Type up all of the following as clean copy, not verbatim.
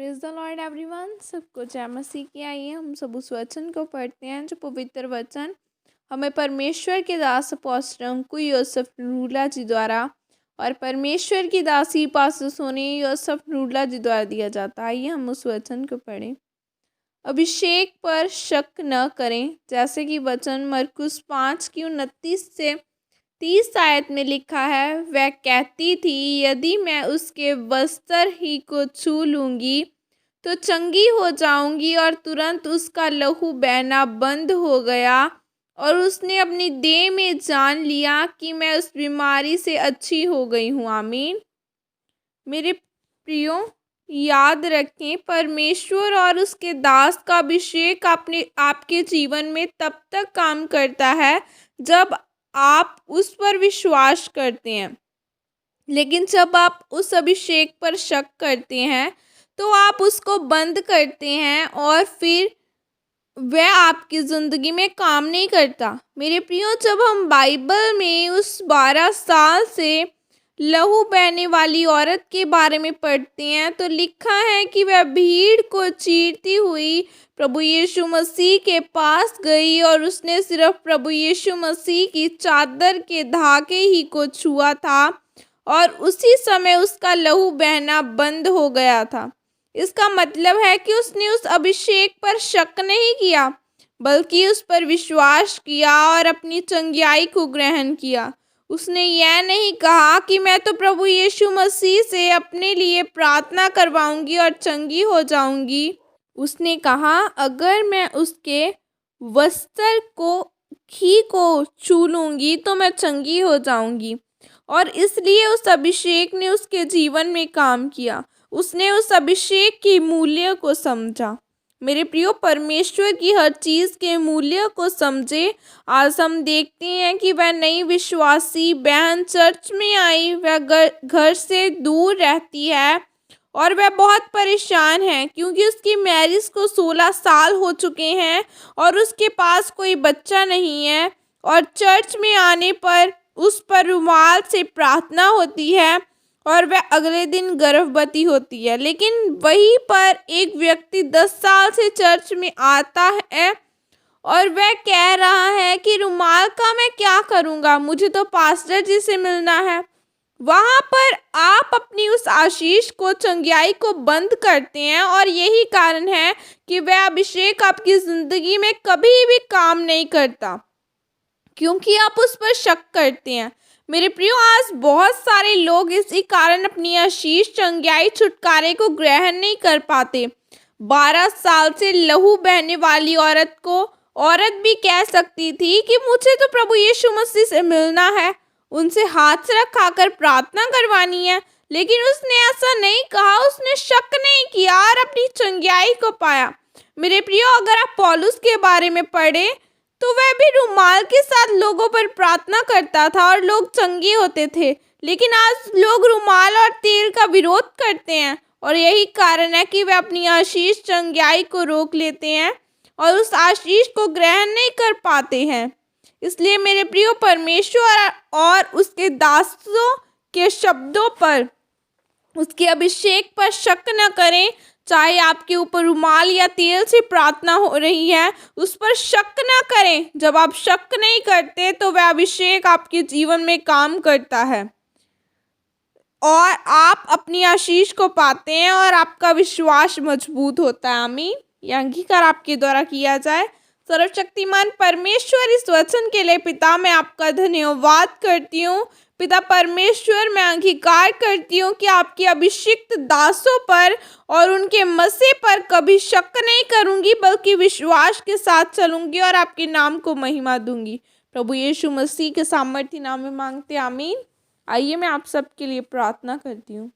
Praise the Lord everyone. सबको जय मसीह की। आइए हम सब उस वचन को पढ़ते हैं जो पवित्र वचन हमें परमेश्वर के दास अपोस्टल अंकु योसेफ नूरला जी द्वारा और परमेश्वर की दासी पास्टर सोनी योसेफ नूरला जी द्वारा दिया जाता है। आइए हम उस वचन को पढ़ें। अभिषेक पर शक न करें, जैसे कि वचन मरकुस 5:29 से 30 आयत में लिखा है। वह कहती थी, यदि मैं उसके वस्त्र ही को छू लूँगी तो चंगी हो जाऊंगी, और तुरंत उसका लहू बहना बंद हो गया और उसने अपनी देह में जान लिया कि मैं उस बीमारी से अच्छी हो गई हूँ। आमीन। मेरे प्रियो, याद रखें, परमेश्वर और उसके दास का अभिषेक आपके जीवन में तब तक काम करता है जब आप उस पर विश्वास करते हैं। लेकिन जब आप उस अभिषेक पर शक करते हैं तो आप उसको बंद करते हैं और फिर वह आपकी ज़िंदगी में काम नहीं करता। मेरे प्रियो, जब हम बाइबल में उस 12 साल से लहू बहने वाली औरत के बारे में पढ़ते हैं तो लिखा है कि वह भीड़ को चीरती हुई प्रभु यीशु मसीह के पास गई और उसने सिर्फ प्रभु यीशु मसीह की चादर के धागे ही को छुआ था और उसी समय उसका लहू बहना बंद हो गया था। इसका मतलब है कि उसने उस अभिषेक पर शक नहीं किया, बल्कि उस पर विश्वास किया और अपनी चंगियाई को ग्रहण किया। उसने यह नहीं कहा कि मैं तो प्रभु यीशु मसीह से अपने लिए प्रार्थना करवाऊंगी और चंगी हो जाऊंगी। उसने कहा, अगर मैं उसके वस्त्र को छू लूंगी तो मैं चंगी हो जाऊंगी। और इसलिए उस अभिषेक ने उसके जीवन में काम किया। उसने उस अभिषेक के मूल्य को समझा। मेरे प्रियो, परमेश्वर की हर चीज़ के मूल्य को समझे। आज हम देखते हैं कि वह नई विश्वासी बहन चर्च में आई, वह घर से दूर रहती है और वह बहुत परेशान है क्योंकि उसकी मैरिज को 16 साल हो चुके हैं और उसके पास कोई बच्चा नहीं है। और चर्च में आने पर उस पर रुमाल से प्रार्थना होती है और वह अगले दिन गर्भवती होती है। लेकिन वहीं पर एक व्यक्ति 10 साल से चर्च में आता है और वह कह रहा है कि रुमाल का मैं क्या करूँगा, मुझे तो पास्टर जी से मिलना है। वहाँ पर आप अपनी उस आशीष को, चंगियाई को बंद करते हैं और यही कारण है कि वह अभिषेक आपकी ज़िंदगी में कभी भी काम नहीं करता, क्योंकि आप उस पर शक करते हैं। मेरे प्रियो, आज बहुत सारे लोग इसी कारण अपनी आशीष, चंगियाई, छुटकारे को ग्रहण नहीं कर पाते। 12 साल से लहू बहने वाली औरत भी कह सकती थी कि मुझे तो प्रभु यीशु मसीह से मिलना है, उनसे हाथ रखाकर प्रार्थना करवानी है। लेकिन उसने ऐसा नहीं कहा, उसने शक नहीं किया और अपनी चंगियाई को पाया। मेरे प्रियो, अगर आप पौलुस के बारे में पढ़े तो वह भी रुमाल के साथ लोगों पर प्रार्थना करता था और लोग चंगे होते थे। लेकिन आज लोग रुमाल और तेल का विरोध करते हैं और यही कारण है कि वे अपनी आशीष, चंगियाई को रोक लेते हैं और उस आशीष को ग्रहण नहीं कर पाते हैं। इसलिए मेरे प्रियो, परमेश्वर और उसके दासों के शब्दों पर, उसके अभिषेक पर शक न करें। चाहे आपके ऊपर रुमाल या तेल से प्रार्थना हो रही है, उस पर शक न करें। जब आप शक नहीं करते तो वह अभिषेक आपके जीवन में काम करता है और आप अपनी आशीष को पाते हैं और आपका विश्वास मजबूत होता है। आमीन। यह अंगीकार आपके द्वारा किया जाए। सर्वशक्तिमान परमेश्वर, इस वचन के लिए पिता मैं आपका धन्यवाद करती हूँ। पिता परमेश्वर, मैं अंगीकार करती हूँ कि आपके अभिषिक्त दासों पर और उनके मसीह पर कभी शक नहीं करूँगी, बल्कि विश्वास के साथ चलूँगी और आपके नाम को महिमा दूँगी। प्रभु यीशु मसीह के सामर्थ्य नाम में मांगते, आमीन। आइए मैं आप सबके लिए प्रार्थना करती हूँ।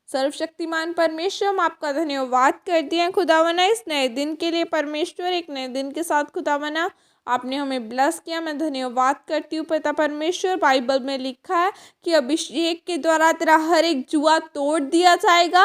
सर्वशक्तिमान परमेश्वर, हम आपका धन्यवाद करते हैं खुदावना इस नए दिन के लिए। परमेश्वर, एक नए दिन के साथ खुदावना आपने हमें ब्लेस किया, मैं धन्यवाद करती हूँ। पिता परमेश्वर, बाइबल में लिखा है कि अभिषेक के द्वारा तेरा हर एक जुआ तोड़ दिया जाएगा।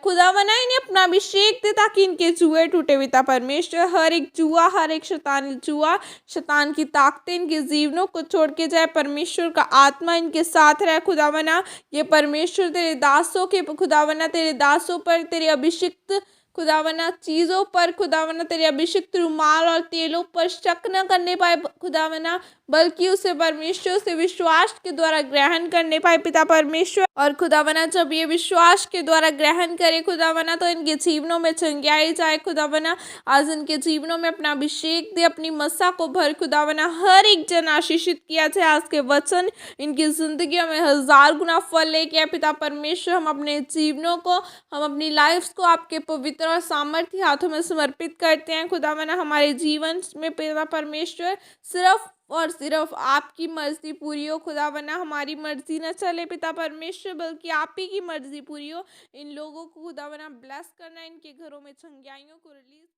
खुदावना इन्हें अपना अभिषेक दे ताकि इनके जुए टूटे। पिता परमेश्वर, हर एक जुआ, हर एक शैतान की ताकतें इनके जीवनों को छोड़ के जाए। परमेश्वर का आत्मा इनके साथ रहे। खुदावना ये परमेश्वर तेरे दासों के, खुदावना तेरे दासों पर तेरे अभिषिक्त खुदावना चीज़ों पर खुदावना तेरे अभिषिक्त रुमाल और तेलों पर शक न करने पाए खुदावना, बल्कि उसे परमेश्वर से विश्वास के द्वारा ग्रहण करने पाए पिता परमेश्वर। और खुदावना जब ये विश्वास के द्वारा ग्रहण करे खुदावना, तो इनके जीवनों में चंगाई जाए खुदावना। आज इनके जीवनों में अपना अभिषेक दे, अपनी मसा को भर खुदावना। हर एक जन आशीषित किया जाए, आज के वचन इनकी जिंदगियों में 1000 गुना फल लेके आए पिता परमेश्वर। हम अपने जीवनों को, हम अपनी लाइफ को आपके पवित्र और सामर्थ्य हाथों में समर्पित करते हैं खुदावना। हमारे जीवन में पिता परमेश्वर सिर्फ और सिर्फ आपकी मर्जी पूरी हो खुदावना। हमारी मर्जी न चले पिता परमेश्वर, बल्कि आप ही की मर्जी पूरी हो। इन लोगों को खुदावना ब्लेस करना, इनके घरों में चंगाइयों को रिलीज